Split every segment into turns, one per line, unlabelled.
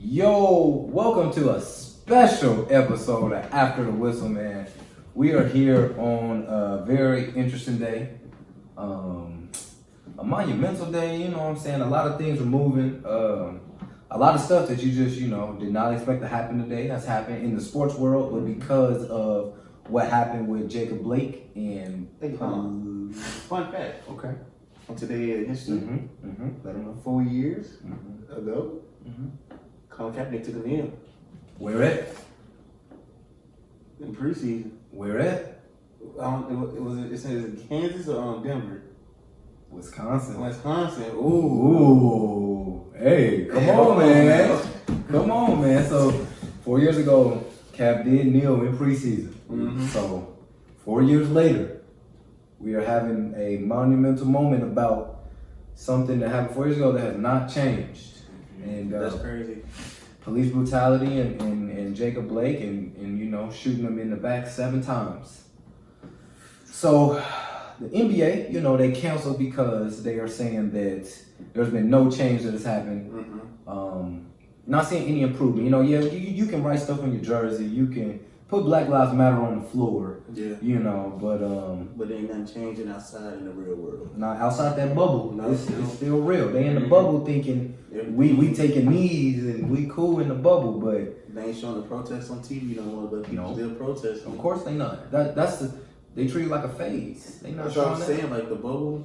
Yo, welcome to a special episode of After the Whistle, man. We are here on a very interesting day, a monumental day. You know what I'm saying? A lot of things are moving. A lot of stuff that you just, did not expect to happen today has happened in the sports world, but because of what happened with Jacob Blake and
fun fact.
Okay.
On today in history,
Let him know.
4 years
Mm-hmm.
ago, Colin Kaepernick took a knee
Where at?
in preseason.
Where at?
It says Kansas or Denver,
Wisconsin.
Wisconsin.
Ooh, hey, come on, man. Come on, man. So, 4 years ago, Cap did kneel in preseason. So, 4 years later, we are having a monumental moment about something that happened 4 years ago that has not changed. And
That's crazy.
police brutality and Jacob Blake and shooting him in the back 7 times. So the NBA, they canceled because they are saying that there's been no change that has happened. Not seeing any improvement. You can write stuff on your jersey. You can put Black Lives Matter on the floor.
Yeah.
But
ain't nothing changing outside in the real world.
not outside that bubble.
No,
It's still real. They in the bubble thinking we taking knees and we cool in the bubble, but
They ain't showing the protests on TV no more, but people
No.
still protesting.
of course they not. They treat it like a phase. They not
That's what
showing
I'm
that.
saying. Like the bubble,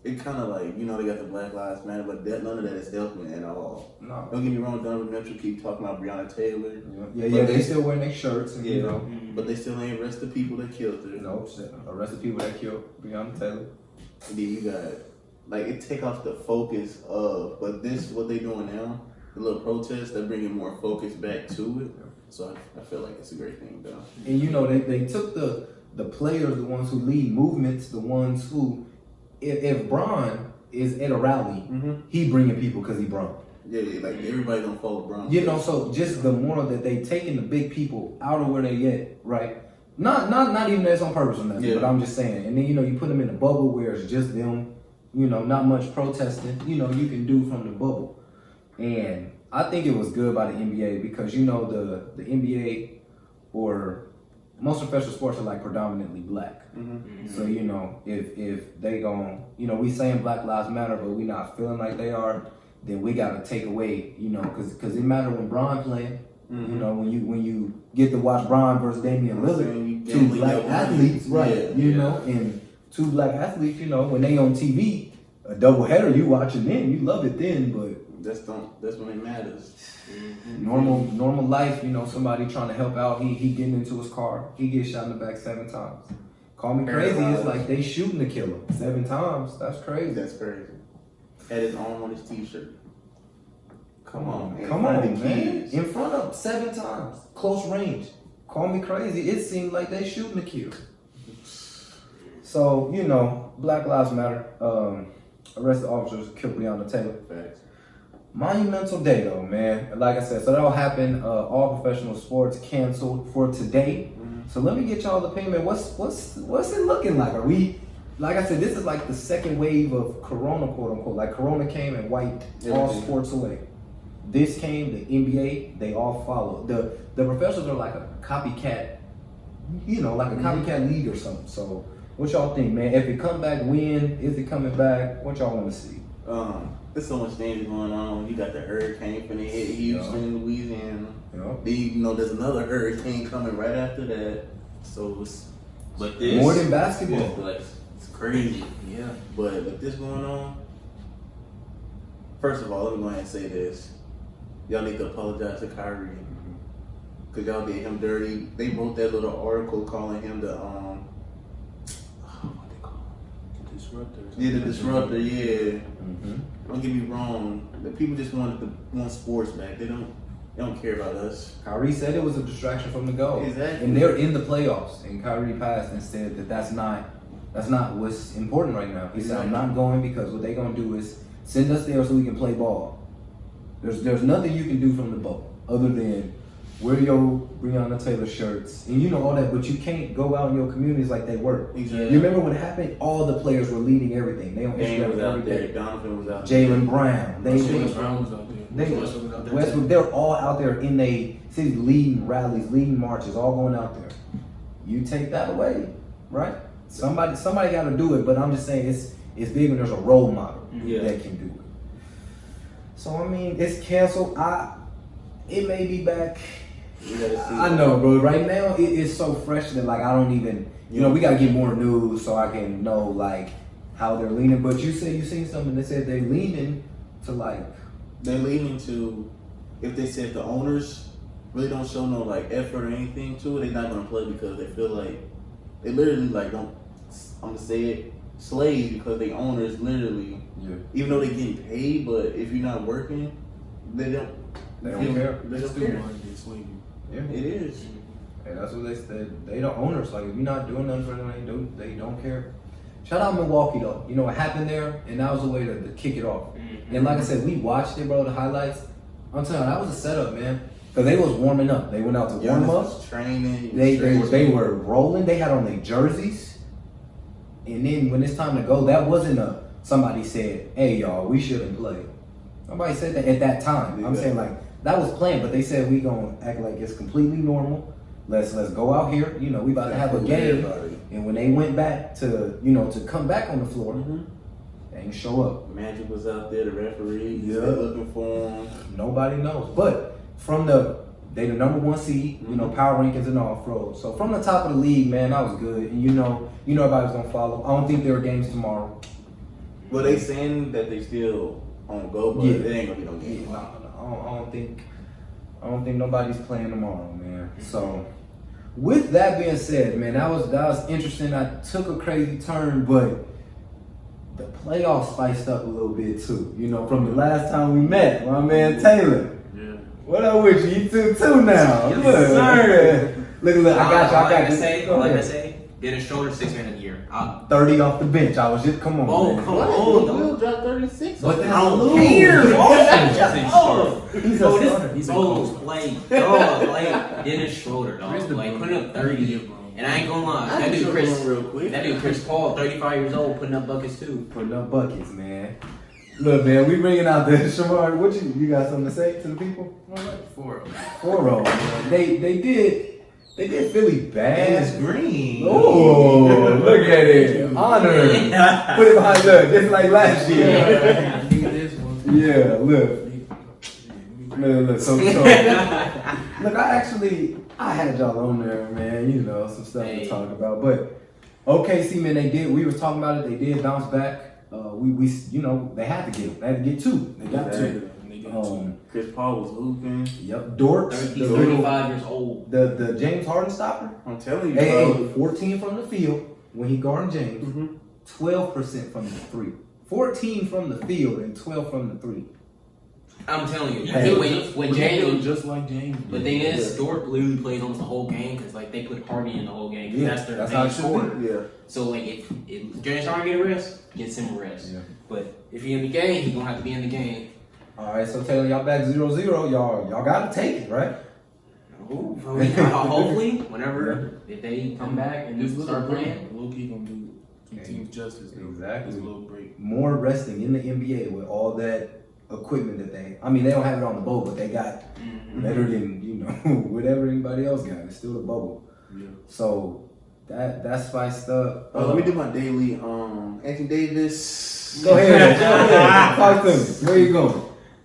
it kind of like they got the Black Lives Matter, but none of that is helping at all.
No.
Don't get me wrong, Donovan Mitchell keep talking about Breonna Taylor,
Yeah, they still wearing their shirts and
but they still ain't arrest the people that killed her.
arrest the people that killed Breonna Taylor.
And then you got it take off the focus of, but this what they doing now, the little protests, they're bringing more focus back to it. So I feel like it's a great thing though.
And they took the players, the ones who lead movements, the ones who, if Bron is at a rally, he bringing people because he Bron.
Yeah, like everybody don't follow Brown.
So just the moral that they taking the big people out of where they at, right? Not even that's on purpose or nothing, but I'm just saying. And then you put them in a bubble where it's just them, not much protesting, you can do from the bubble. And I think it was good by the NBA because the NBA or most professional sports are like predominantly black. So if they gon' we saying Black Lives Matter, but we not feeling like they are, then we gotta take away, because it matter when Bron playing. When you get to watch Bron versus Damian Lillard, two black athletes, right? And two black athletes, when they on TV, a double header, you watching then, you love it then, but
that's when it matters.
normal life, somebody trying to help out, he getting into his car, he gets shot in the back 7 times. Call me crazy, it's like they shooting to kill him 7 times. That's crazy.
That's crazy. Had his arm on his t-shirt. Come on,
man. In front of 7 times, close range. Call me crazy. It seemed like they shooting to kill. So Black Lives Matter. Arrested officers killed Breonna Taylor.
Facts.
Monumental day though, man. Like I said, so that all happened. All professional sports canceled for today. So let me get y'all's opinion. What's it looking like? Are we? Like I said, this is like the second wave of Corona, quote unquote. Like Corona came and wiped all sports away. This came, the NBA, they all followed. The professionals are like a copycat, like a copycat league or something. So what y'all think, man? If it come back, when? Is it coming back? What y'all want to see?
There's so much danger going on. You got the hurricane finna hit Houston, Louisiana. Then there's another hurricane coming right after that. So
More than basketball.
It's crazy.
Yeah.
But with this going on, first of all, let me go ahead and say this. Y'all need to apologize to Kyrie. Because y'all did him dirty. They wrote that little article calling him the, what they call him?
The disruptor.
Yeah, the disruptor, yeah. Don't get me wrong. The people just want sports back. They don't care about us.
Kyrie said it was a distraction from the goal.
Exactly.
And they're in the playoffs. And Kyrie passed and said that that's not what's important right now. He said, I'm not going because what they gonna do is send us there so we can play ball. There's nothing you can do from the bubble other than wear your Breonna Taylor shirts, and you know all that, but you can't go out in your communities like they were.
Exactly.
You remember what happened? All the players were leading everything. They on
Dame was
Instagram
out
every
there.
day.
Donovan was out
Jaylen Brown.
James Brown was out there. Westbrook was out there.
Westbrook, they're all out there in they cities leading rallies, leading marches, all going out there. You take that away, right? Somebody got to do it. But I'm just saying it's big when there's a role model that can do it. So I mean, it's canceled. It may be back.
We gotta see.
I know, bro. Right now, it's so fresh that like I don't even. You know, we gotta get more news so I can know like how they're leaning. But you said you seen something that said they leaning to like.
They're leaning to, if they said the owners really don't show no like effort or anything to it, they're not gonna play because they feel like they literally like don't. I'm gonna say it, slaves because they owners literally.
Yeah.
Even though they getting paid, but if you're not working, they don't.
They don't care.
They
That's
don't
still
care.
money to slavery.
Yeah.
It is.
And that's what they said. They the owners. Like if you're not doing nothing for them, they don't care. Shout out Milwaukee though. You know what happened there, and that was a way to kick it off. And like I said, we watched it, bro. The highlights. I'm telling you, that was a setup, man. Cause they was warming up. They went out to warm
Giannis
up.
was training.
They were rolling. They had on their jerseys. And then when it's time to go, that wasn't somebody said, "Hey y'all, we shouldn't play." Nobody said that at that time. I'm saying like that was planned, but they said we gonna act like it's completely normal. Let's go out here. You know, we about to have a game. And when they went back to to come back on the floor, they ain't show up.
Magic was out there. The referee.
Yeah.
They looking for him.
Nobody knows. But from they the number one seed, power rankings and all froze. So from the top of the league, man, that was good. And you know everybody's gonna follow. I don't think there are games tomorrow.
Well, they saying that they still on go, but it ain't gonna be no game.
No, I don't think nobody's playing tomorrow, man. So with that being said, man, that was interesting. I took a crazy turn, but the playoffs spiced up a little bit too. You know, from the last time we met, my man Taylor.
Yeah.
What up with you? You too now.
Yes,
Look,
sir.
Look, I got you.
Like I say, Dennis Schroeder, 6 man of the year.
30 off the bench. I was just come on.
Oh,
man.
come
What?
on,
Will dropped 36.
But
I
that's
don't
lose.
care.
He's a
Oh,
starter.
He's a
oh,
coach.
like, dog, like Dennis Schroeder, dog.
Chris the
Like,
bro.
putting up 30.
Yeah, bro.
And I ain't gonna lie,
I
that
can
dude
show
Chris,
one real quick.
that dude Chris Paul, 35 years old, putting up buckets too.
Putting up buckets, man. Look, man, we bringing out the Shamar. What you got something to say to the people?
Well, like 4
4-0. They did Philly
Dennis
bad.
Green.
Oh, look at it. Honor. Put it behind look, just like last year.
Yeah, need this one.
Yeah, look.
Yeah,
Look. So look, I had y'all on there, man. You know, some stuff to talk about. But OKC, man, we was talking about it. They did bounce back. We they had to get them. They had to get 2. They got 2.
Chris Paul was hooping.
Yep, Dort,
He's 35 years old.
the James Harden stopper.
I'm telling you,
Hey,
bro.
14 from the field when he guarded James. 12% from the 3. 14 from the field and 12 from the 3.
I'm telling you,
Hey.
when James,
just like James.
the thing is, Dort literally plays almost the whole game because like they put Harden in the whole game. 'Cause
Yeah,
that's their
that's
main
how it should
scorer.
be.
Yeah.
So like if James Harden get a rest, gets him a rest.
Yeah.
But if he in the game, he gonna have to be in the game.
All right, so Taylor, y'all back 0-0. Y'all got to take it, right?
Hopefully, whenever if they come back and
This
start
little
playing.
break, low key gonna do some teams justice. Though.
Exactly.
This little break.
More resting in the NBA with all that equipment that they don't have it on the boat, but they got better than, whatever anybody else got. It's still the bubble.
Yeah.
So that's spiced up.
Let me do my daily. Anthony Davis.
Go ahead. Talk to me. Where you going?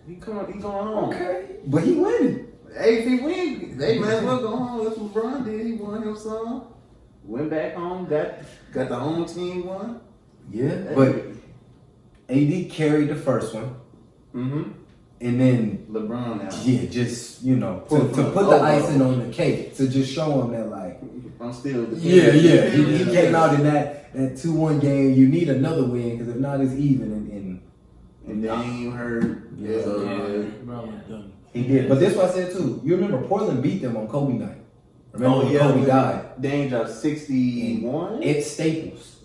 He going home.
Okay. But he winning.
Hey, if he win, they might as well go home. That's what Bron did. He won him some. Went back home. Got the home team won.
Yeah. But AD carried the first one.
Mm-hmm.
And then
LeBron now.
yeah, just to put the icing on the cake, to just show him that like
I'm still.
yeah, he came out in that 2-1 game. You need another win because if not, it's even.
And Dame hurt.
Yeah.
So,
Brown was done.
He did, but this is what I said too. You remember Portland beat them on Kobe night. Remember when Kobe died?
Dame dropped 61.
At Staples,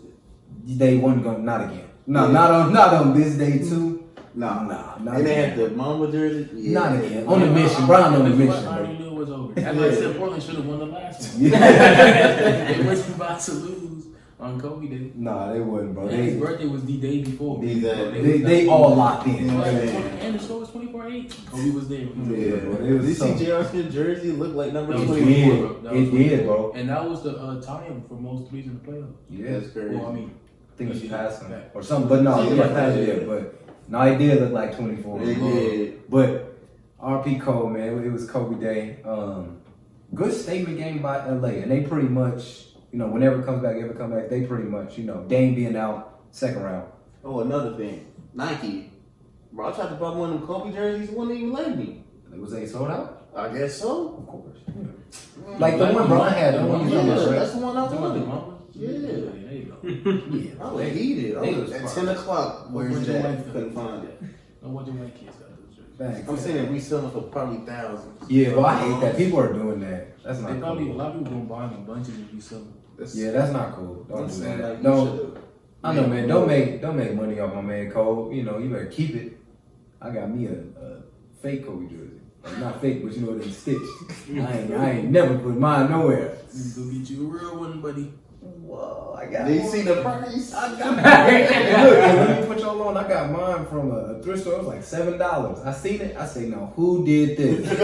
they wasn't going not again. No, not on this day too.
Nah.
Not
And they
again.
had the Mamba jersey. Yeah.
Not again. On the mission, Brown on the mission.
I already
bro.
knew it was over. over. That's why I said Portland should have won the last one.
Yeah.
They wasn't about to lose on Kobe Day.
Nah, they wouldn't, bro.
And his
They
birthday was the day before.
Exactly.
they all locked in.
Yeah.
And the score was 24-8. Kobe was there.
Yeah, bro. It
Did you
was
see
so,
J.R. Smith's jersey look like number
That was
24?
did.
24, bro. That was
It did,
24.
bro.
And that was the tie-in for most threes in the playoffs.
yeah.
That's crazy.
Well, I mean,
I think it's
Yeah,
passing
yeah.
or something, but no,
Something
yeah,
like that,
passing,
yeah.
yeah. But no, it did look like 24.
It did.
But RP Cole, man, it was Kobe Day. Good statement game by LA, and they pretty much, you know, whenever it comes back, if it comes back, they pretty much, you know, Dame being out second round.
Oh, another thing. Nike. Bro, I tried to buy one of them Kobe jerseys. It wouldn't even let me.
It was a sold out,
I guess so.
of course. Yeah. Like the one Bron had, the one you
Yeah,
talking about,
that's the one I
talking about the
wanted.
Mamba?
Yeah.
There you go.
Yeah,
I was heated. I
they
was
was
at
fine.
10 o'clock. Where's
Where'd
it
your
at?
wife
Couldn't
go?
find it.
No wonder white kids got those jerseys.
Facts.
I'm saying reselling for probably thousands.
Yeah, but I hate that people are doing that. That's
They
not
probably, a
cool.
lot of people gonna buy them in bunches and resell them.
That's,
Yeah, that's not cool. Don't
I'm
do
saying
that.
like you
No,
should've
I know,
made
man.
more.
Don't make money off my man Cole. You know, you better keep it. I got me a fake Kobe jersey. Like, not fake, but you know they stitched. I ain't never put mine nowhere.
Go get you a real one, buddy.
Whoa, I got.
Did you
one.
see the price?
I got mine. Look, let me put y'all on. I got mine from a thrift store. It was like $7. I seen it. I say, no, who did this? Like,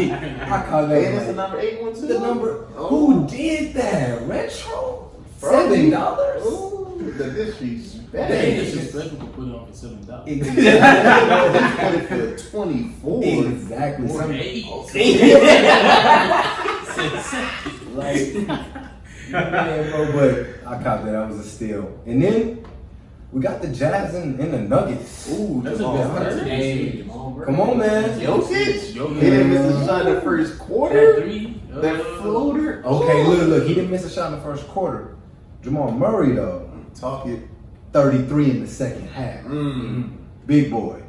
I call that.
And it's the
like,
number 8 one too.
the number.
Oh.
Who did that? Retro.
Probably.
$7.
Ooh, the disrespect.
They disrespectful to put it on for $7.
Exactly.
He put it for 24.
Exactly.
Or
Some-
8.
Like, man, bro, but I caught that. I was a steal. And then we got the Jazz and the Nuggets.
Ooh,
That's a
Jamal
good
Murray.
first.
Hey, Jamal Murray.
Come on, man.
Jokic.
Jokic.
He didn't miss a shot in the first
That
quarter.
three.
That floater.
Okay, look, he didn't miss a shot in the first quarter. Jamal Murray, though,
Talk it.
33 in the second half. Big boy.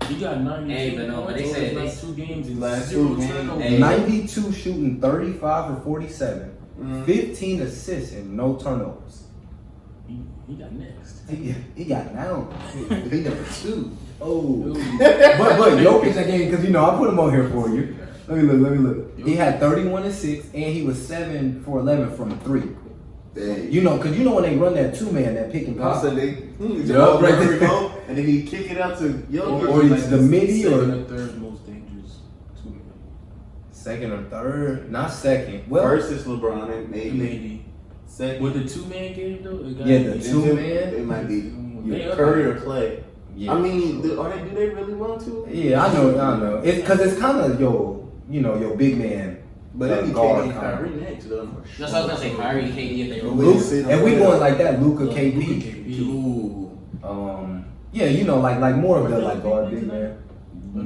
He got 92
Hey, but no, but they
points
said
over his
they-
last 2 games and
Last
0
2 games.
turnovers.
Hey.
92 shooting 35 for 47. 15 assists and no turnovers.
He got next.
He got down.
He number 2.
Oh. but Jokic that game, because you know I put him on here for you. Let me look. He had 31 and 6, and he was 7 for 11 from 3.
Dang.
You know, because you know when they run that 2-man, that pick and
I
pop.
said they
Yup,
Jamal
right
Murray
there.
go, and then he kick it out to Jokic.
Or it's the midi
Second
or
or third most dangerous to me.
second or third, not second. Well,
First is LeBron and maybe.
Maybe.
Second.
With the 2-man game though, it got
Yeah, the
be-
two- man?
It might be
They up
Curry
there.
or Clay.
yeah.
I mean, do they really want to?
Yeah, I know. It's because it's kind of your big man.
But it'd be
guard
KD and
kinda.
Kyrie next though.
That's what I was gonna say. Kyrie, KD, if they were.
Luka.
Luke,
sit on
if we
that.
going like that, Luca,
Luka,
KP.
KP.
Ooh.
Yeah, you know, like more of the like guard big man.
No.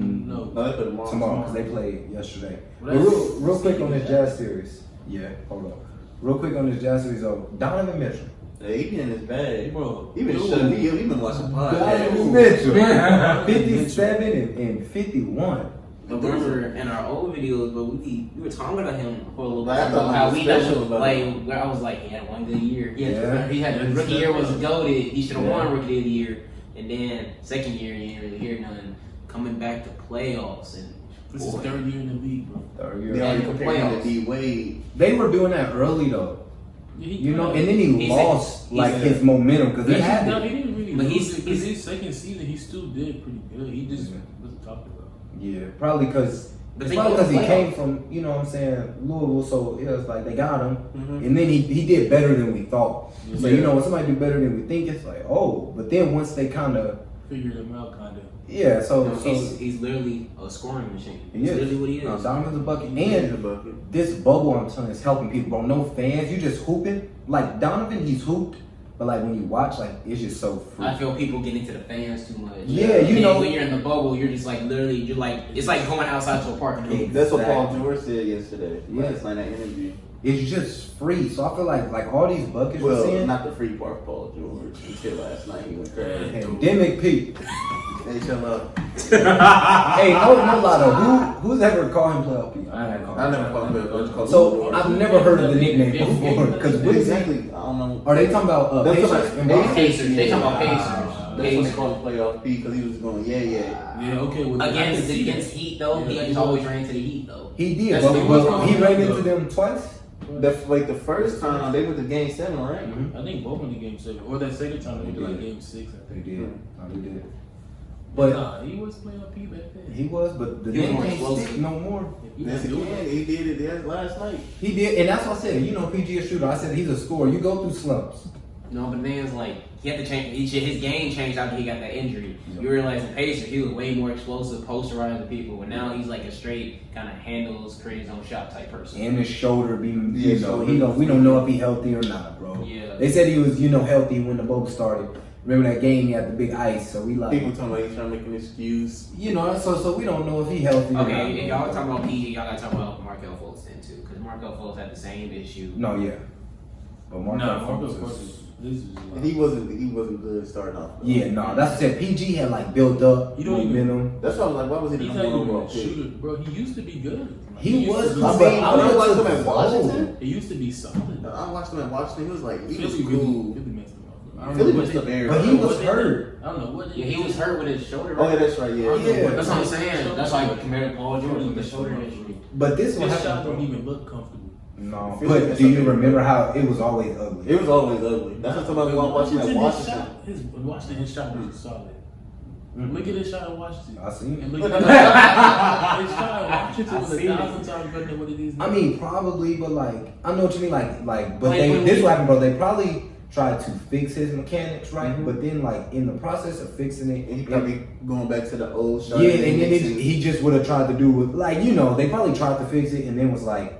No, they put them on
Tomorrow, because they played yesterday.
Well,
But
that's-
real quick on this Jazz series. Yeah, hold on. Real quick on this Jazz series, though. Donovan Mitchell.
Yeah, he been in his bag.
Bro,
He been
dude.
shutting me up. He been watching
Donovan
podcasts.
Mitchell. 57 and 51.
But remember in our old videos, but we were talking about him for a little bit.
Like, I thought
About how
he
we
was special
know,
about
like
it.
where I was like, he had one good year.
Yeah.
He had the rookie year was goated. He should have
Yeah.
won rookie of the year, and then second year he didn't really hear nothing. Coming back to playoffs and
This is
boy,
3rd year in the league, bro.
Third
They
year.
already
Yeah.
compared him to
Playoffs.
D Wade.
They were doing that early, though.
Yeah, he
You know,
kinda-
and then he
He's
lost
a-
like
he's a-
his momentum because he
He
had
no,
it.
he didn't really
But
lose
he's-
it because his second season he still did pretty good. He just
Yeah.
wasn't talked about.
Yeah, probably because
But
it's
they
probably
go
because he
playoffs.
came from, you know what I'm saying, Louisville, so it was like they got him.
Mhm.
And then he did better than we thought. So,
Yeah.
you know, when somebody do better than we think, it's like, oh. But then once they kind of,
Figured him out, kind of.
yeah, so.
you know,
so
he's literally a scoring machine.
he
That's
is.
literally what he is.
No, Donovan's a bucket.
He's a
And
bucket.
this bubble, I'm telling you, is helping people, bro. No fans. You just hooping. Like, Donovan, he's hooped. But, like, when you watch, like, it's just so free.
I feel people get into the fans too much.
Yeah, you
And
know-
when you're in the bubble, you're just like literally, you're like, it's like going outside to a park. And doing-
That's what
Exactly.
Paul George said yesterday.
Yeah.
Last night in that interview.
It's just free. So I feel like all these buckets we're
Well,
seeing,
not the free part, Paul George. Until last night he went crazy.
pandemic peak.
Hey, chill out.
Hey, no lie though. Who's ever called him playoff peak? I never called
I
him.
never called him that. Called
So
him
I've never heard of the nickname before. Because
exactly. I don't know.
are they talking about
They're talking
Pacers?
about
and Boston?
Pacers. They talking about
Yeah.
Pacers.
That's when they call the playoff P because he was going
Yeah, okay. Well, I can see
Against
that.
Heat though,
Yeah,
he's always ran to the Heat though.
He did,
That's the
but
one
he
time
ran
though.
into them twice.
The first time they went to Game 7, right?
I think both in the game 7 or that second time they went to like game 6. I
They
think.
did. No, they did. But
Nah, he was playing P back then.
he was, but the
He was
name
more
can't
explosive.
stick no more.
He
Yes,
was
he
doing
can.
it.
He did it there last night.
He did, and that's what I said. You know, PG a shooter. I said he's a scorer. You go through slumps.
No, but then it's like he had to change. His game changed after he got that injury.
Yeah.
You realize in Pacers he was way more explosive, posterizing people, and now he's like a straight kind of handles, create his own shot type person.
And his shoulder be, you
Yeah,
know,
shoulder.
he don't. We don't know if he healthy or not, bro.
Yeah.
They said he was, you know, healthy when the bubble started. Remember that game he had the big ice, so we like,
People talking about he's trying to make an excuse.
you know, so we don't know if he healthy. or
Okay,
not,
if
bro.
y'all talking about PG, y'all gotta talk about Markel Fultz then too, because Markel Fultz had the same issue.
No, yeah, but Markel
Nah,
Fultz
Marcus
is-
this is
And he wasn't good starting off.
yeah, no, that's what I said. PG had like built up
You don't even-
momentum.
That's why I was like, why was he the
He's
number
not
one
even
overall
a
pick?
shooter, bro. He used to be good.
He
used
was.
to be
I
but
mean,
I
when I
went
watched
to
him at
the
Washington,
bowl.
He used to be solid.
I watched him at Washington. He was like, he was
Philly
cool.
Philly messed him up. Bro. I don't
Philly
know what
messed
they-
up Aaron.
But he
Rodgers.
was hurt.
I don't know what.
Yeah, he was hurt with his shoulder.
Oh yeah,
Right?
that's right. Yeah.
Yeah.
That's what I'm saying. That's why compared to Paul George with the shoulder injury.
But this one
His shot
happened.
don't even look comfortable.
No,
Philly
but
messed
do
up
you
everything.
remember how it was always ugly?
It was always ugly. That's what somebody was watching at
His
Washington.
shot, his shot was solid. Look at his shot in Washington.
I seen
And
it.
look at his shot in Washington was
I seen
1,000 times better than what it is now.
I mean, probably, but like, I know what you mean. Like, but
Like,
they
when
this
we-
what happened, bro. They probably tried to fix his mechanics, right?
Mhm.
But then, like, in the process of fixing it,
And he probably going back to the old shot.
yeah, and then he just would have tried to do with, like, you know, they probably tried to fix it, and then was like,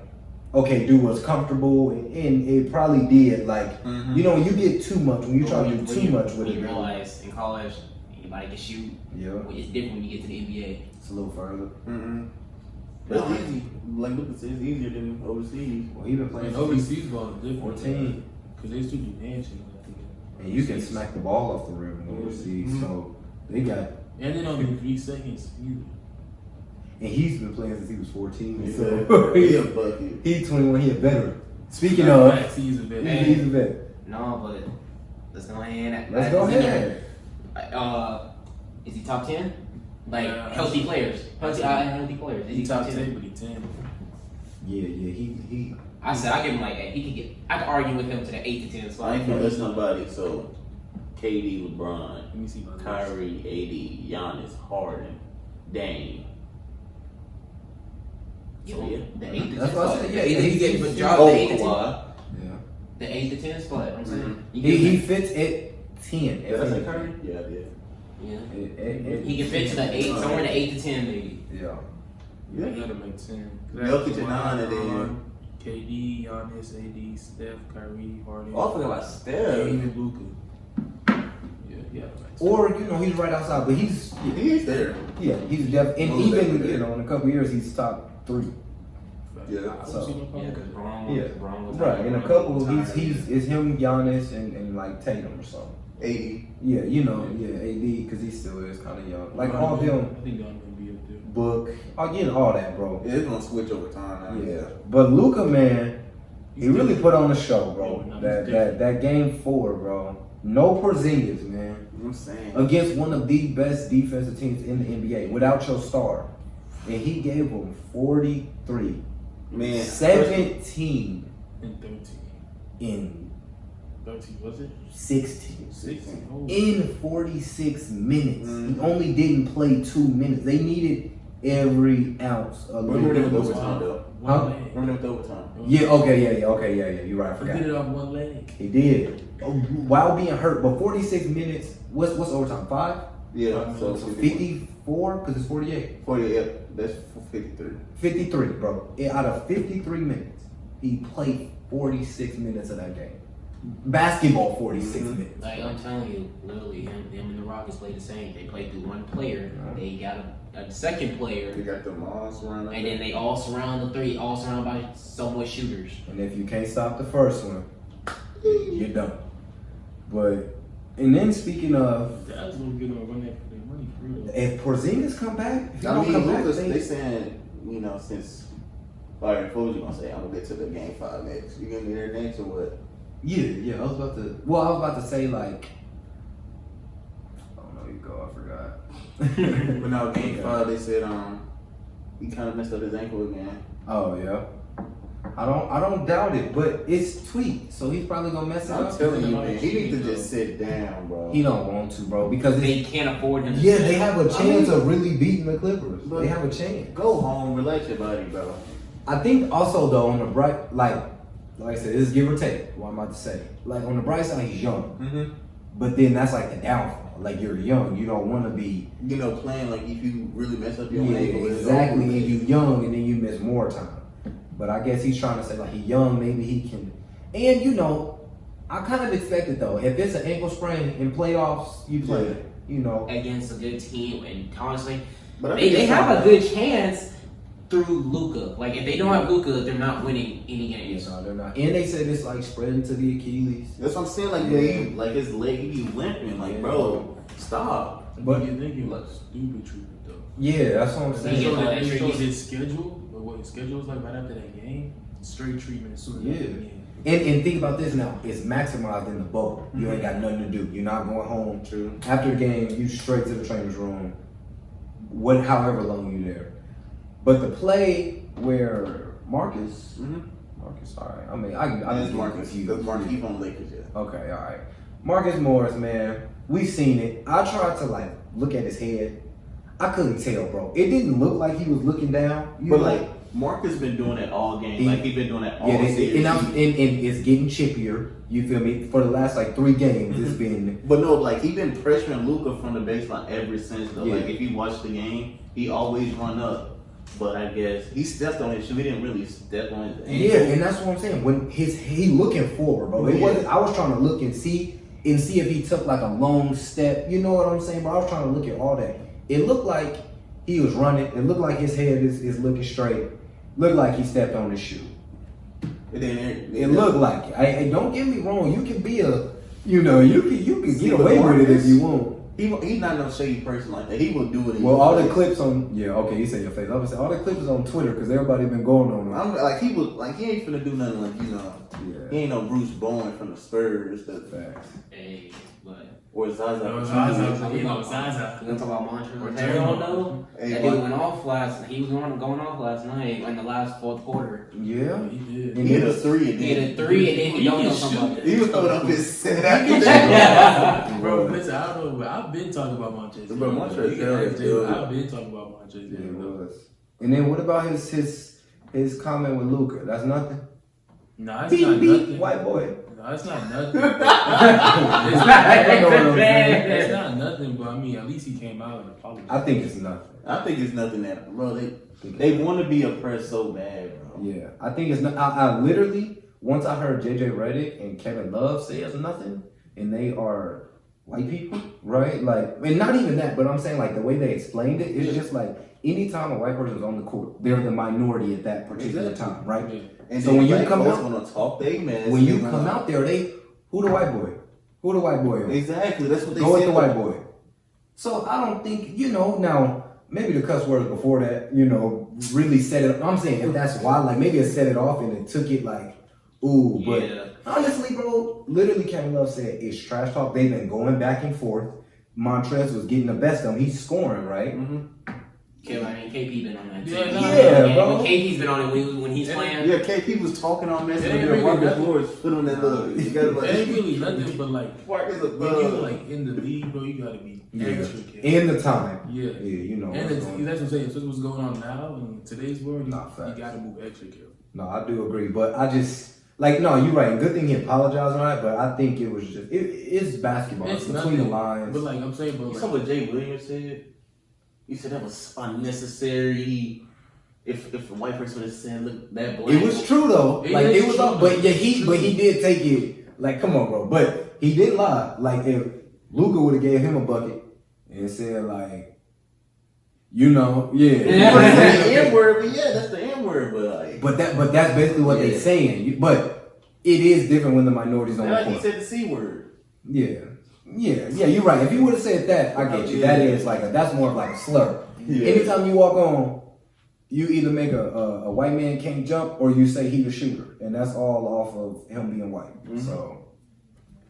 okay, do what's comfortable, and it probably did. Like,
Mhm.
you know, when you get too much, when you try to do too much with
when you
it,
realize in college anybody can shoot.
yeah,
It's different when you get to the NBA.
it's a little further.
Mm-mm. But it's easy. Like Lucas said, it's easier than overseas.
Well, he been playing
And
for
overseas ball is different.
14.
Because they still do handshakes. I think.
and you can smack the ball off the rim overseas.
Mhm.
So they got.
And they don't do 3 seconds either.
And he's been playing since he was 14.
He
So
a bucket.
he's 21. He a veteran. Speaking of,
Facts, he's a vet.
he's a vet.
No, but let's go ahead.
Let's go ahead.
Is he top 10? Like
Yeah,
healthy players. Healthy players. Is
He top 10, but he 10.
Yeah, he.
I said I give him like he could get. I could argue with him to the 8 to 10
I
slot.
ain't gonna listen to nobody. So, KD, LeBron,
Let me see my list.
Kyrie, AD, Giannis, Harden, Dame. So yeah.
The 8 to 10
That's what I
spot.
said, yeah,
The 8 to-
he's-
he get
he's-
drop
Oh,
the 8 to 10.
Kawhi.
Yeah.
The 8 to 10 spot. I'm saying.
Mhm.
You
He,
give
he
him-
fits at 10.
Did I say Kyrie? Yeah, I did.
Yeah. He can fit to the 8, somewhere in the 8 to 10 maybe.
Yeah.
You
Yeah.
gotta make 10.
Jokic at 9 and then.
KD, Giannis, AD, Steph, Kyrie, Harden.
Oh, I forgot about Steph.
Dame and Luka. Yeah.
Or you know he's right outside, but he's
He is there.
yeah he's def and
Most
even
definitely.
you know in a couple years he's top 3.
Yeah.
So,
Yeah, because Braun.
Yeah.
Braun was
Right. In a
Braun
couple
was
he's
tired.
it's him, Giannis, and like Tatum or something.
80.
Yeah, you know, yeah, AD because he still is kind of young. Like all them
I think y'all gonna be up there.
Book, again, all that, bro.
Yeah, it's gonna switch over time now.
Yeah, but Luca, man, he
He's
really
different.
put on the show, bro.
Yeah, no,
that
he's
that game 4, bro. No Porzingis, man,
I'm saying.
against one of the best defensive teams in the NBA without your star, and he gave him 43,
Man,
17
And 13.
in
13, was it?
16.
16. Oh.
In 46 minutes.
Mhm.
He only didn't play 2 minutes. They needed every ounce of
Remember them
Luka.
with overtime though.
One
Huh?
leg.
Remember them with overtime.
Yeah, okay, yeah. You're right. I
He
forgot.
did it off one leg.
He did. While being hurt, but 46 minutes. What's overtime? 5?
Yeah, so
So 54 because it's 48.
48. That's 53.
53, bro. Out of 53 minutes, he played 46 minutes of that game. Basketball, 46
Mhm.
minutes.
Like I'm telling you, literally, him and the Rockets played the same. They played through one player. They got a second player,
They got them all surrounded.
and then they all surround the 3, all surrounded by so much shooters.
And if you can't stop the first one, you're done. But and then speaking of,
Dallas gonna get them a run that for their money for real.
if Porzingis come back, if he
I
don't
mean,
come back,
Lucas,
they-
they saying, you know, since Byron Fuji gonna say, I'm gonna get to the game 5 next. You gonna be there next or what?
yeah. I was about to. Well, I was about to say like, he go? I forgot.
But now game 5, they said he kind of messed up his ankle again.
Oh yeah. I don't doubt it, but it's tweaked, so he's probably gonna mess it
I'm
up.
telling you, man, he needs to just sit down, bro.
He don't want to, bro, because
They can't afford him. To
yeah,
sit.
they have a chance
I mean,
of really beating the Clippers.
but-
They have a chance.
Go home, relax your body, bro.
I think also though on the bright, like I said, it's give or take. What I'm about to say, like on the bright side, he's young,
Mm-hmm.
but then that's like the downfall. Like you're young, you don't want to be
You know, playing like if you really mess up your
yeah,
ankle, it's
exactly,
over.
and you young, and then you miss more time. But I guess he's trying to say like he's young, maybe he can. And you know, I kind of expect it though. If it's an ankle sprain in playoffs, you play it. You know,
Against a good team, and honestly,
But I
they
think it's
have a
fine.
good chance through Luka. Like if they don't have Luka, they're not winning any games.
no, they're not. And they said it's like spreading to the Achilles.
That's what I'm saying. Like,
Yeah.
like his leg, he be limping. Like,
Yeah.
bro, stop.
But
you think it was stupid treatment though.
yeah, that's what I'm
They
They
saying.
get
showed,
like
they
extra
showed
use.
his schedule, but what his schedule was like right after that game. Straight treatment as soon as
Yeah.
after the game.
And think about this now. It's maximized in the bubble. You ain't got nothing to do. You're not going home.
True.
After the game, you straight to the trainer's room. However long you there. But the play where Marcus, sorry, I mean I
That's
just
Marcus.
confused.
Because Marcus, he from Lakers, yeah.
Okay, all right. Marcus Morris, man, we seen it. I tried to like look at his head. I couldn't tell, bro. It didn't look like he was looking down. You
But
know?
like, Marcus been doing it all game.
He-
Like, he been doing it all
yeah,
series.
and it's getting chippier. You feel me? For the last like 3 games, it's been
But no, like, he been pressuring Luka from the baseline ever since, though.
Yeah.
Like, if you watch the game, he always run up. But I guess he stepped on his shoe. He didn't really step on his ankle.
yeah, and that's what I'm saying. When he looking forward, bro. It
Yeah.
wasn't. I was trying to look and see if he took like a long step. You know what I'm saying? But I was trying to look at all that. It looked like he was running. It looked like his head is looking straight. Looked like he stepped on his shoe.
And then
It looked like it. I don't get me wrong. You can be you can
See,
get
with
away with it if
Marcus,
you want.
He's not no shady person like that. He will do it. in
Well,
your
all the
face.
clips on okay, you say your face. I was saying all the clips is on Twitter because everybody been going on it.
I'm like, he was like, he ain't finna do nothing like, you know. He
Yeah,
ain't no Bruce Bowen from the Spurs
facts.
Hey, but
or Zaza.
No, Zaza. You know, Zaza.
we gonna talk about Montrezl
Montrezl.
Harrell though.
Hey,
That
what-
dude went off last. He was going off last night in the last fourth quarter.
Yeah,
He did.
And
He hit
it
a
was-
three and
He
then
hit a 3 and then he
He
don't
can
know something about
shoot.
that.
he was throwing up his set after that.
Bro, listen, I don't know, but I've been talking about Montrezl.
Bro, Montrezl
You can
Harrell
ask
is
Jay,
good.
I've been talking about Montrezl.
Yeah, it
Harrell.
was. And then what about his comment with Luca? That's nothing.
No, it's
Beep
not
beep,
nothing.
white boy.
No, it's not nothing.
It's
I know what I'm saying.
It's not nothing, but I mean, at least he came out and apologized.
I think it's nothing.
I think it's nothing that, bro. They want to be oppressed so bad, bro.
Yeah, I think it's not. I literally once I heard JJ Redick and Kevin Love say it's nothing, and they are white people, right? Like, and not even that, but I'm saying like the way they explained it, it's just like anytime a white person is on the court, they're the minority at that particular
Exactly.
time, right?
Yeah.
And
So
then
when you
black
come
folks
out-
wanna talk, they man.
When you come out there, who the white boy? Who the white boy? on?
exactly, that's what they
Go with
said.
the white boy. So I don't think, now, maybe the cuss words before that, really set it. I'm saying if that's why, like maybe it set it off and it took it like, ooh, but
Yeah.
honestly, bro, literally Kevin Love said it's trash talk. They've been going back and forth. Montrez was getting the best of him. He's scoring, right?
KP been on that too.
Yeah, no,
Yeah, bro.
KP's been on it when he's playing.
Yeah, KP was talking on
It
message
ain't
with
really
Marcus
nothing.
Morris, put on that little. You gotta
It ain't
like.
really nothing, but like
Marcus is a
when you
thug.
like in the league, bro, you gotta be
Yeah.
extra careful.
In the time.
Yeah.
Yeah,
And
what's
it's,
going on.
that's what I'm saying. So what's going on now in today's world,
Nah,
you
facts.
gotta move extra careful.
No, I do agree, but I just no, you're right. Good thing he apologized on that, but I think it was just it's basketball. It's between the lines.
But like I'm saying,
You
but
saw
like,
what Jay Williams said? He said that was unnecessary. If a white person would have said, "Look, that black."
It was true though.
It
Like
is
it was
true,
up, but yeah,
it's true.
he did take it. Like, come on, bro. But he didn't lie. Like if Luka would have gave him a bucket and said like, yeah.
That's the N word, but yeah, that's the N word. But like,
But that's basically what
Yeah.
they're saying. But it is different when the minorities on the
like he
court.
said the C word.
Yeah. You're right. If you would have said that, I get you. That is that's more of like a slur.
Yeah.
Anytime you walk on, you either make a white man can't jump or you say he the shooter, and that's all off of him being white. So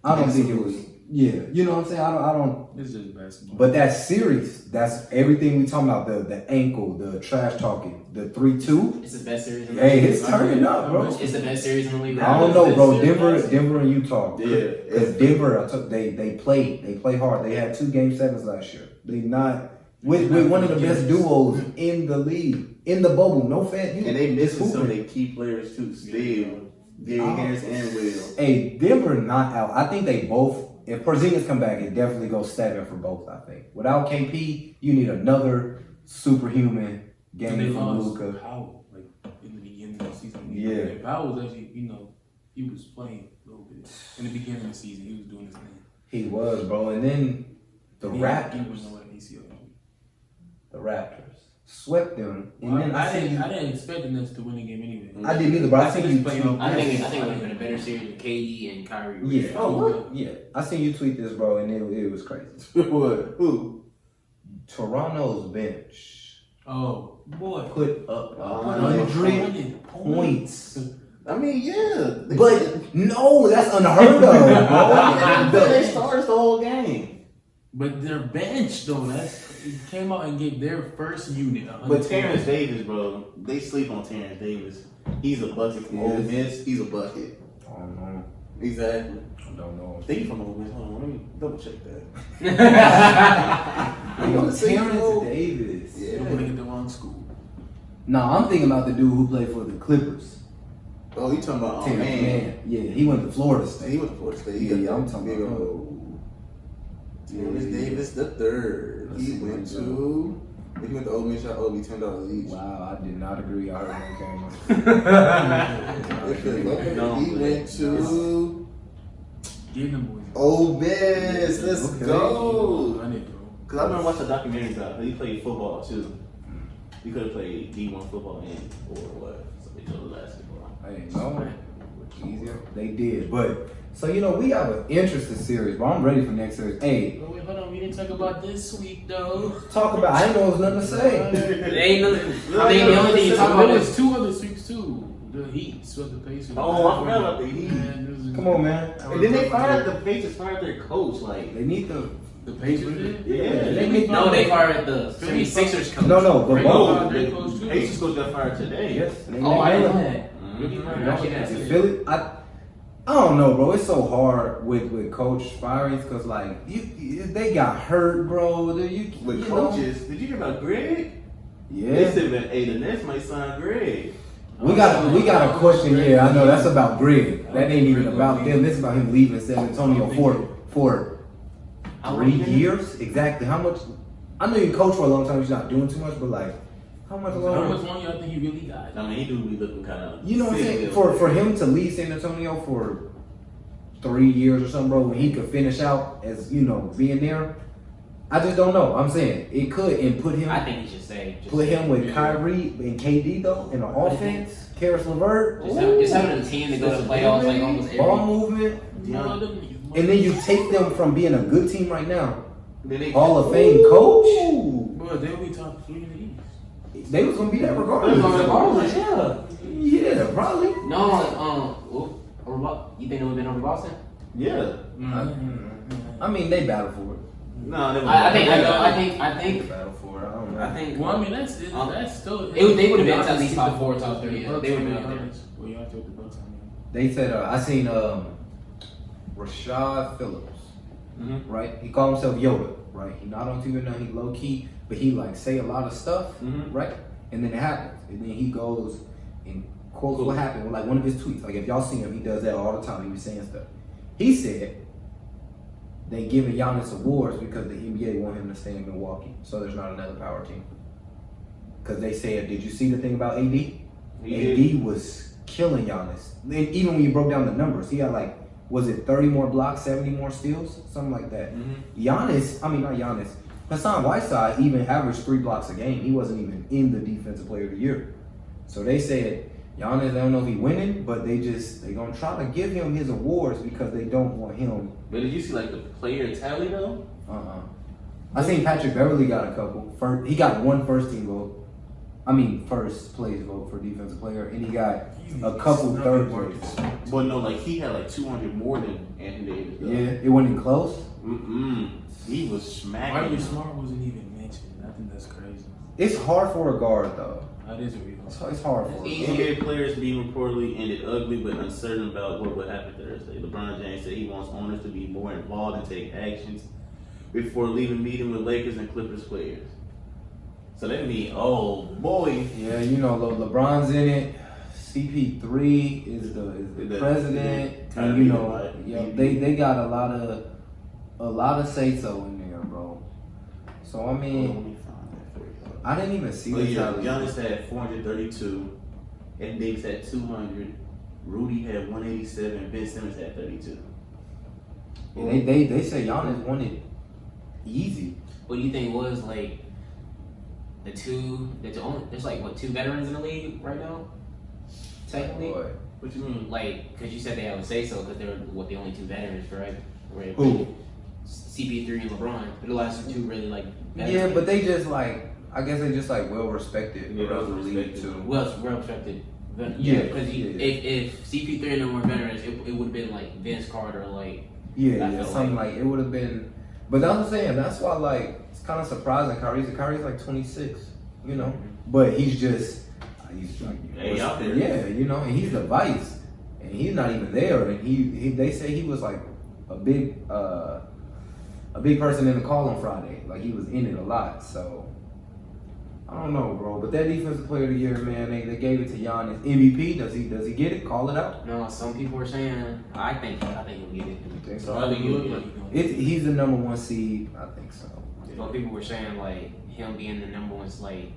I don't think it was. Yeah, you know what I'm saying. I don't.
It's just basketball.
But that series, that's everything we talking about. The ankle, the trash talking, the 3-2.
It's the best series in the
Hey,
league.
it's turning up, bro.
It's the best series in the league.
I don't know, bro.
It's serious.
Denver and Utah.
Yeah.
Because Denver, they play hard. They had 2 Game 7s last year. They not with one of the best duos in the league, in the bubble. No fan.
And they missing some of their key players too. Still, Gary Harris and Will.
Hey, Denver not out. I think they both. If Porzingis come back, it definitely goes 7 for both. I think. Without KP, you need another superhuman
And they
game from
lost
Luka.
Powell, like in the beginning of the season.
Yeah.
And Powell was actually, he was playing a little bit in the beginning of the season. He was doing his thing.
He was, bro. And then the
He
Raptors.
was nowhere in ACL.
The Raptors swept them. And
Well,
then
I
seen
didn't expect the Nets to win the game anyway.
I didn't either, but I seen you
playing
tweet.
I think it would have been a better series with KD and Kyrie.
Yeah.
Oh, what?
Yeah, I seen you tweet this, bro, and it was crazy.
What? Who?
Toronto's bench
Oh, boy.
put up
Oh,
100 points.
I mean, yeah.
But no, that's unheard of, bro.
They started the whole game.
But their bench, though, it came out and gave their first unit. 100
But Terrence
points.
Davis, bro, they sleep on Terrence Davis. He's a bucket from Ole Miss. He's a bucket.
I don't know.
Exactly.
I don't know.
I think he's from Ole Miss. Hold on, let me double check that.
I know
say,
Terrence
bro.
Davis.
Yeah.
You're looking at the wrong school.
Nah, I'm thinking about the dude who played for the Clippers.
Oh, you talking about? Oh,
Terrence
man.
Mann. Yeah, he went to Florida
He
State.
went to Florida State.
Yeah, I'm talking
big
about
old Terrence Davis the third.
Let's
He
see
went
what he
to. If he went to Ole Miss, y'all owe me $10 each.
Wow, I did not agree. I heard one
If you're
came
looking,
No,
he went to
Get them boys.
Ole Miss. Let's
Okay.
go.
Run it, bro.
Cause I remember watching a documentary about him. He played football too. He could have played D1 football and or what? So they chose basketball.
Hey, no, easier. They did, but so we have an interesting series, but I'm ready for next series. Hey,
Oh, wait, hold on. We didn't talk about this week, though.
talk about. I didn't know there was nothing to say.
It ain't nothing. I mean, the only thing you talk
There
about
was
is
2 other sweeps, too. The Heat swept the Pacers.
Oh, I forgot about the Heat.
Man,
Come on, man.
And then they fired the Pacers, fired their coach. Like,
They need the.
The Pacers did?
yeah,
They need
no. They fired the 76ers coach.
No, but
Ray
both.
Their coach, too.
Pacers coach got fired today.
Yes. they
Oh, I
need
didn't know
the-
that. Really?
Mhm.
Actually, that's
You
it.
feel it? I don't know, bro. It's so hard with coach firings because like they got hurt, bro.
With
you know.
coaches, did you hear about Greg? They
Yeah.
said that hey, the Nets might sign Greg.
We got a question. Yeah, I know that's about Greg. That ain't even about them. This is about him leaving San Antonio for
How
3
long?
years. Exactly. How much? I know you coach for a long time. You're not doing too much, but like, how much
How
longer?
much longer y'all think you really got?
I mean, he do be looking kind of.
You know what I'm saying? For him to leave San Antonio for 3 years or something, bro, when he could finish out as being there, I just don't know. I'm saying it could and put him
I think he should stay.
with Kyrie and KD though in the offense. Karis LeVert,
Just having a team to go to playoffs like almost every.
ball movement, and then you take them from being a good team right now, Hall of Fame coach.
Bro, they'll be top 3 in the East.
They was gonna be that regardless.
Yeah.
Yeah, probably.
No, you think it would have been over Boston?
Yeah.
I mean, they battle for it.
No, they
I
They
think.
battle for it. I don't know.
I think.
Well, I mean, that's still.
They would've been at least top 4, top 3, yeah. They would've been up there.
Well, you have to with the Bucks. I mean.
They said I seen Rashad Phillips.
Mm-hmm.
Right? He called himself Yoda, right? He not on TV now, he low key, but he like say a lot of stuff,
Mhm.
right? And then it happens. And then he goes and quotes what happened with like one of his tweets. Like if y'all see him, he does that all the time. He was saying stuff. He said they giving Giannis awards because the NBA want him to stay in Milwaukee. So there's not another power team. Because they said, did you see the thing about AD? AD was killing Giannis. And even when you broke down the numbers, he had like, was it 30 more blocks, 70 more steals? Something like that.
Mm-hmm.
Hassan Whiteside even averaged 3 blocks a game. He wasn't even in the Defensive Player of the Year. So they said, Giannis, they don't know if he winning, but they gonna try to give him his awards because they don't want him.
But did you see like the player tally though?
I seen Patrick Beverly got a couple. He got 1 first team vote. first place vote for defensive player, and he got
Easy.
a couple
Snubby
third
Marcus
place.
Smart.
But no, like he had like 200 more than Anthony Davis. Though.
Yeah, it wasn't even close.
He was smacking.
Marcus
him.
Smart wasn't even mentioned. I think that's crazy.
It's hard for a guard though.
That is a real.
It's hard for a
It's
guard.
NBA players being reportedly ended ugly but uncertain about what would happen Thursday. LeBron James said he wants owners to be more involved and take actions before leaving meeting with Lakers and Clippers players. So that means, oh boy,
Yeah, you know, LeBron's in it. CP3 is the president, and you know, they got a lot of say so in there, bro. So I mean, I didn't even see
But
the
yeah,
tally.
Giannis had 432, Ed Davis had 200, Rudy had 187, Ben Simmons had 32.
Yeah, they say Giannis won it easy.
What do you think was like there's like what 2 veterans in the league right now? Technically,
Boy.
What you mean?
like because you said they have a say so because they're the only 2 veterans, right?
Who?
CP3 and LeBron. They're the last 2 really like. Veterans.
Yeah, but they just like, I guess they just like well respected
Yeah,
around the
well
league
respected.
too.
Well respected.
Yeah,
Because
yeah.
if CP3 and them were veterans, it would have been like Vince Carter, like
Yeah,
I feel
something like it would have been. But that's what I'm saying. That's why Kyrie's kind of surprising. Kyrie's like 26, you know, but he's like,
Hey, out there.
yeah, you know, and he's the vice, and he's not even there. And he they say he was like a big person in the call on Friday. Like he was in it a lot. So I don't know, bro. But that defensive player of the year, man, they gave it to Giannis. MVP, does he get it? Call it out.
no. Some people are saying I think he'll get it.
You think so?
I think
Look
you
like he gonna-
He's the number 1 seed. I think so.
But people were saying like him being the number 1's like.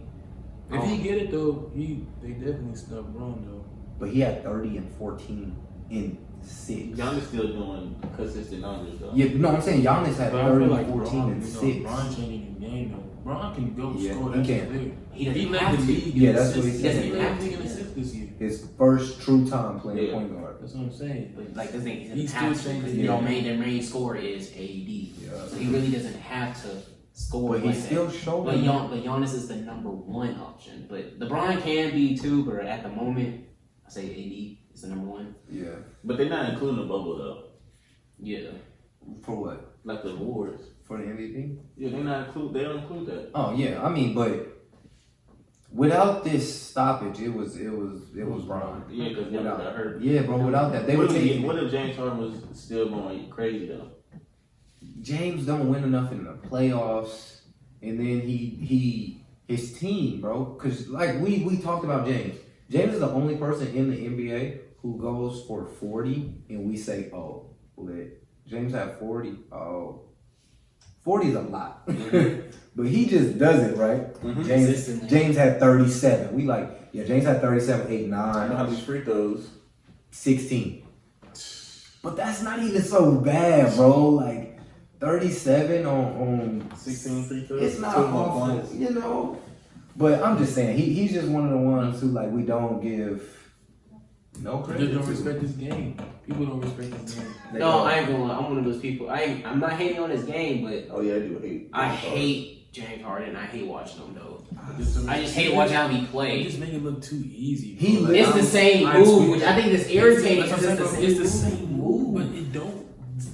If he get it though, they definitely snub Braun though.
But he had 30 and 14 in 6.
Giannis still doing consistent numbers though.
Yeah, no, I'm saying Giannis had
But I
30,
feel like
14,
Braun,
and
you know,
6.
Braun changing the game though. Braun can go
Yeah,
score.
he
That's
can.
the thing.
He doesn't
led
have
the
to.
league.
Yeah,
in
that's what he
assists.
said.
He led
He
the league in
doesn't
assists this year.
His first true time playing
Yeah.
point guard.
That's what I'm saying.
But like this thing, he
He's
doesn't have to
still
because
changing
their main scorer is AD.
Yeah.
So he really doesn't have to score.
But he
like
still
that.
showed
But
him.
Giannis is the number 1 option. But LeBron can be too. But at the moment, I say AD is the number 1.
Yeah.
But they're not including the bubble though.
Yeah.
For what?
Like the awards.
For the MVP?
Yeah, they don't include that.
Oh yeah, I mean, but without this stoppage, it was Bron.
Yeah, because they
Without,
got hurt.
yeah, bro. Without that, they
What
were
if,
taking.
what if James Harden was still going crazy though?
James don't win enough in the playoffs, and then his team, bro. Because like we talked about James. James is the only person in the NBA who goes for 40, and we say, oh, lit. James had 40. Oh, 40 is a lot, but he just does it right.
Consistently.
James had 37. We like, yeah, James had 37, 8,
I know how
9,
these free throws.
16. But that's not even so bad, bro. Like 37 on
16 free throws.
it's not
2 more
awful,
points.
you know. But I'm just saying, he's just one of the ones who like we don't give no
They
credit
just don't
to.
respect this game. People don't respect this game.
They
No,
don't.
I ain't gonna lie. I'm one of those people. I'm not hating on his game, but
Oh yeah, I do hate.
I hate James Harden. I hate watching him though.
Just
I just hate watching how he
They
plays.
just make it look too easy.
He
bro.
lit-
It's the same
I
move,
tweet-
which I think is irritating.
That's
Because
what I'm saying,
it's
bro.
the same move.
but it don't.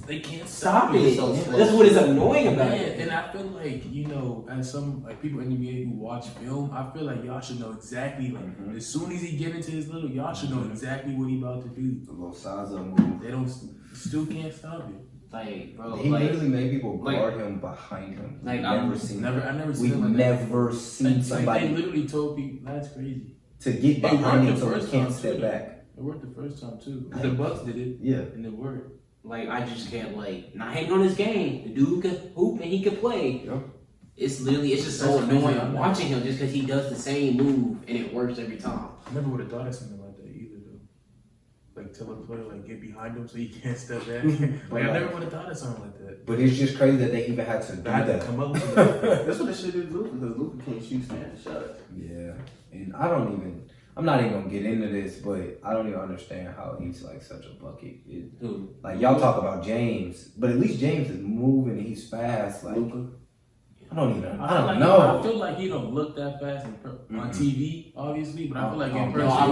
They can't
Stop it.
so slow.
That's what is annoying about
Man,
it.
and I feel like, you know, as some like people in the NBA who watch film, I feel like y'all should know exactly like as soon as he get into his little, y'all should know exactly what he about to do.
The little size of him.
They don't still can't stop it.
Like, bro,
He
like,
literally made people
like-
guard him behind him.
like,
never
I'm
seen.
I
that.
never seen
We've
it like that.
never seen
Like,
somebody
they literally told people that's crazy.
to get
It
behind
worked
him
the
so he
first
can't
time,
step
too.
back.
It worked the first time too. The Bucks did it,
Yeah.
and it worked.
like I just can't like not hating on his game. The dude could hoop and he could play.
Yep.
It's literally it's just so
That's crazy.
annoying watching him just because he does the same move and it works every time.
I never would have thought of something like that either, though. Like tell a player like get behind him so he can't step back. Like I never would have thought of something like that.
But it's just crazy that they even had to do
I had to
that.
come up with that.
That's what they should do, Luka, because Luka can't shoot stand shots.
Yeah, and I'm not even gonna get into this, but I don't even understand how he's like such a bucket.
Dude,
Like y'all talk about James, but at least James is moving and he's fast. Like
Luka.
I don't
I
know.
feel like he don't look that fast on TV, obviously, but I feel like in person.
I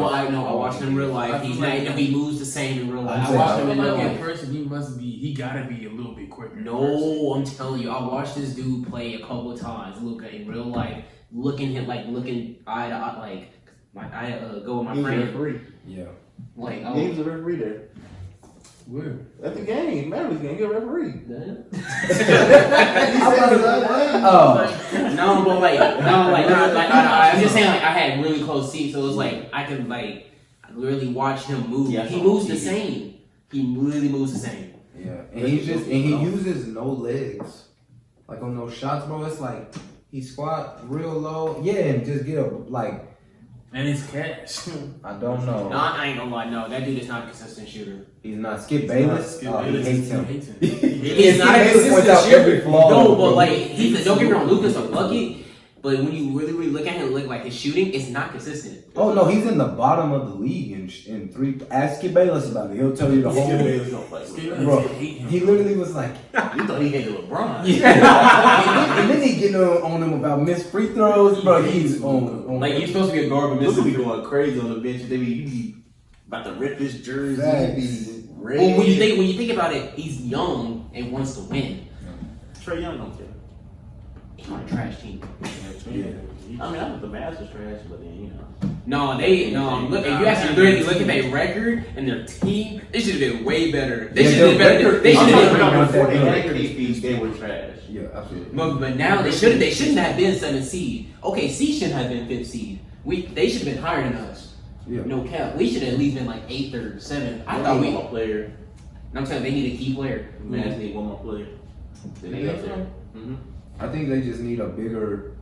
watched him in real life. He's not. He moves the same in real life. I watched him in real life.
In person, he gotta be a little bit quicker.
No, I'm telling you, I watched this dude play a couple of times. Luka in real life, looking eye to eye, like I go with my friend.
Referee.
Yeah.
Like
He was a referee there.
Where?
At the game, Mavericks game, you're a referee.
No, but I'm just saying, like I had really close seats, so it was like I could like really watch him move.
Yeah,
he moves the same. He really moves the same.
Yeah, and he uses no legs, like on those shots, bro. It's like he squat real low, yeah, and just get up like.
And it's cash.
I don't know.
No, I ain't gonna lie. No, that dude is not a consistent shooter.
He's not Skip Bayless.
He
hates him.
He's not a
Bayless points
consistent
out every
shooter.
flaw.
No, but like don't get me wrong, Luka's a bucket. But when you really look at him, look like his shooting, it's not consistent.
Oh no, he's in the bottom of the league in three. Ask Skip Bayless about it. He'll tell you the whole.
Bayless don't play.
Bro, he literally was like,
You thought he hated LeBron.
and then he getting on him about missed free throws, bro. He's on.
Like you're supposed to be a guard, but
Luka be
missing.
going crazy on the bench. He be about to rip his jersey.
Facts.
He be red.
Well, when you think about it, he's young and wants to win.
Trae Young don't care.
He's on a trash team.
Yeah.
I mean, I thought the Mavs was trash, but then you know.
No. Look, if you actually really look at their record and their team, they should have been way better. They should have been better. They should have been.
Before they had KP, they were trash.
Yeah, absolutely.
But now they shouldn't have been 7th seed. Okay, C shouldn't have been 5th seed. They should have been higher than us.
Yeah.
No cap. We should have at least been like 8th or 7th. I thought
one more player.
I'm saying they need a key player.
Mavs need one more player. Then they got there.
I think they just need a bigger.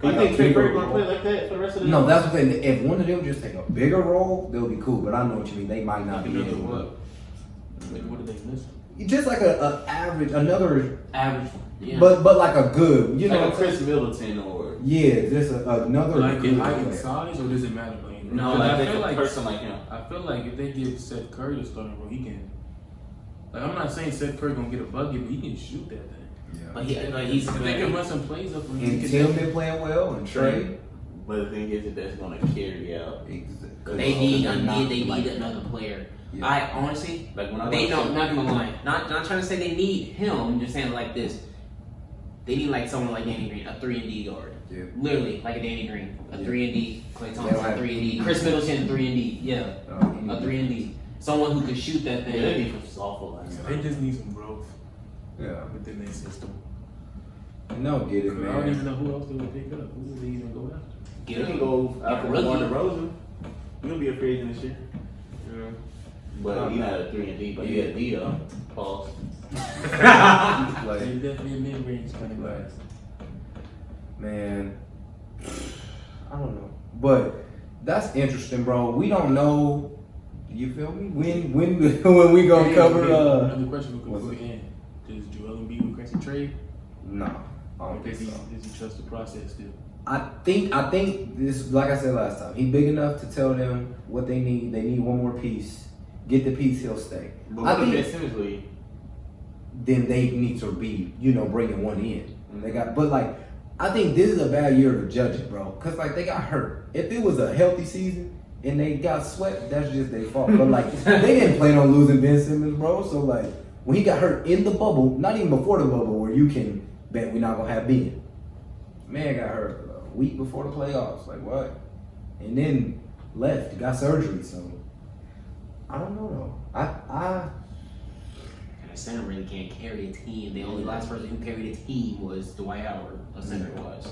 You think Trey Burke gonna play like that for the rest of the
No, that's what they. If one of them just take a bigger role, they'll be cool. But I know what you mean. They might not be able to.
What did they miss?
Just like a average, another,
Average. Yeah.
but like a good, you know,
like a Chris Middleton or
yeah, just another
Like
good
in height and
player.
size, or does it matter playing?
No,
Because
like
I feel
a
like
person like him.
I feel like if they give Seth Curry the starting role, he can. Like I'm not saying Seth Curry gonna get a bucket, but he can shoot that thing.
But he's
If they can run some plays up, and he
And
can
Tim been playing well, and Trey.
But the thing is that that's gonna carry out.
They need another player.
Yeah.
I honestly,
Like when I
they
watch
don't.
him-
Not gonna lie. Not trying to say they need him. I'm just saying like this. They need like someone like Danny Green, a 3-and-D guard.
Yeah.
Literally, like a Danny Green, a 3-and-D. Klay
They
Thompson,
don't have-
3-and-D. Chris Middleton, 3-and-D. Yeah, a 3-and-D. Someone who could shoot that
Yeah,
thing.
that defense is awful last
They
night.
just need some growth
Yeah.
within their system.
No, get it,
I don't
man.
even know who else they would pick up. Who would they even go after?
You
Get
can
him.
go after
rookie.
DeMar DeRozan. He's gonna be a free agent this year.
Yeah.
But he's not a 3-and-D, but he a D though. Pause.
Like,
He's definitely a mid-range kind of guy.
man, I don't know, but that's interesting, bro. We don't know. You feel me? When when we gonna cover?
Another question we
what's
can put in: does Joel Embiid request a trade?
No, I
Or
don't think
does he
so.
does he trust the process still?
I think this, like I said last time, he big enough to tell them what they need. They need one more piece. Get the piece, he'll stay.
But
I
what if
think
Ben Simmons leave?
then they need to be, bringing one in. They got, but like, I think this is a bad year to judge it, bro. Cause like they got hurt. If it was a healthy season and they got swept, that's just their fault. But like, they didn't plan on losing Ben Simmons, bro. So like, when he got hurt in the bubble, not even before the bubble, where you can bet we're not gonna have Ben. Man got hurt a week before the playoffs. Like what? And then left, got surgery. So I don't know though. I
Center really can't carry a team. The only last person who carried a team was Dwight Howard, a center was.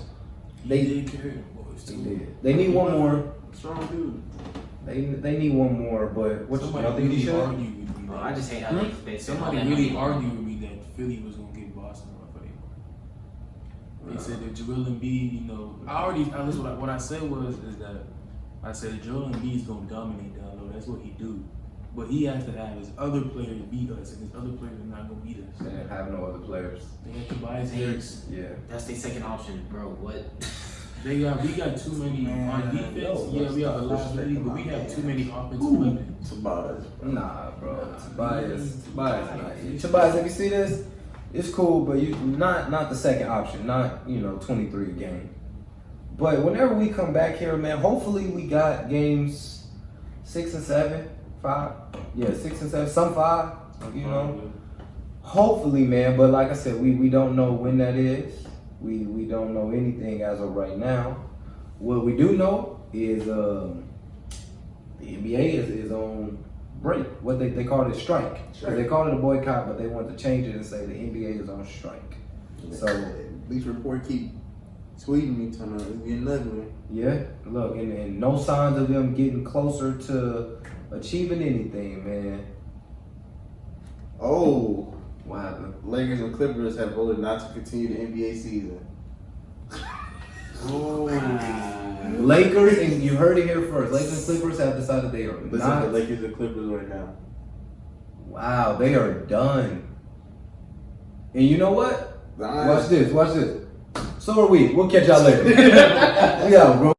they
did carry the boys
they
too.
did. They need one more.
Strong dude.
They need one more, but what
Somebody
y'all think he
really
should?
argued with me.
Bro,
that-
I just hate how they
Somebody
that
really
money.
argued with me that Philly was gonna give Boston one for them. They said that Joel Embiid, what I said is that I said Joel Embiid is gonna dominate down low. That's what he do. But he has to have his other players beat us, and his other players are not gonna beat us.
They didn't have no other players.
They have Tobias Harris.
Yeah.
That's their second option, bro. What?
We got too many on defense.
no,
Yeah, we have a
let's
lot of league, but we have too many offensive
Ooh.
weapons.
Tobias.
Nah, bro. Tobias not it. Tobias, if you see this, it's cool, but you not the second option, not 23 a game. But whenever we come back here, man, hopefully we got games 6 and 7, 5, 6 and 7, some 5, Hopefully, man. But like I said, we don't know when that is. We don't know anything as of right now. What we do know is the NBA is on break. What they call it strike. They called it a boycott, but they wanted to change it and say the NBA is on strike. So
Bleacher Report keep tweeting me telling me it's getting ugly.
yeah, look, and no signs of them getting closer to achieving anything, man.
Oh,
What happened?
Lakers and Clippers have voted not to continue the NBA season.
Lakers, and you heard it here first. Lakers and Clippers have decided they are
Listen
not.
to Lakers and Clippers right now.
Wow, they are done. And you know what?
Nice.
Watch this. So are we. We'll catch y'all later. Yeah, bro.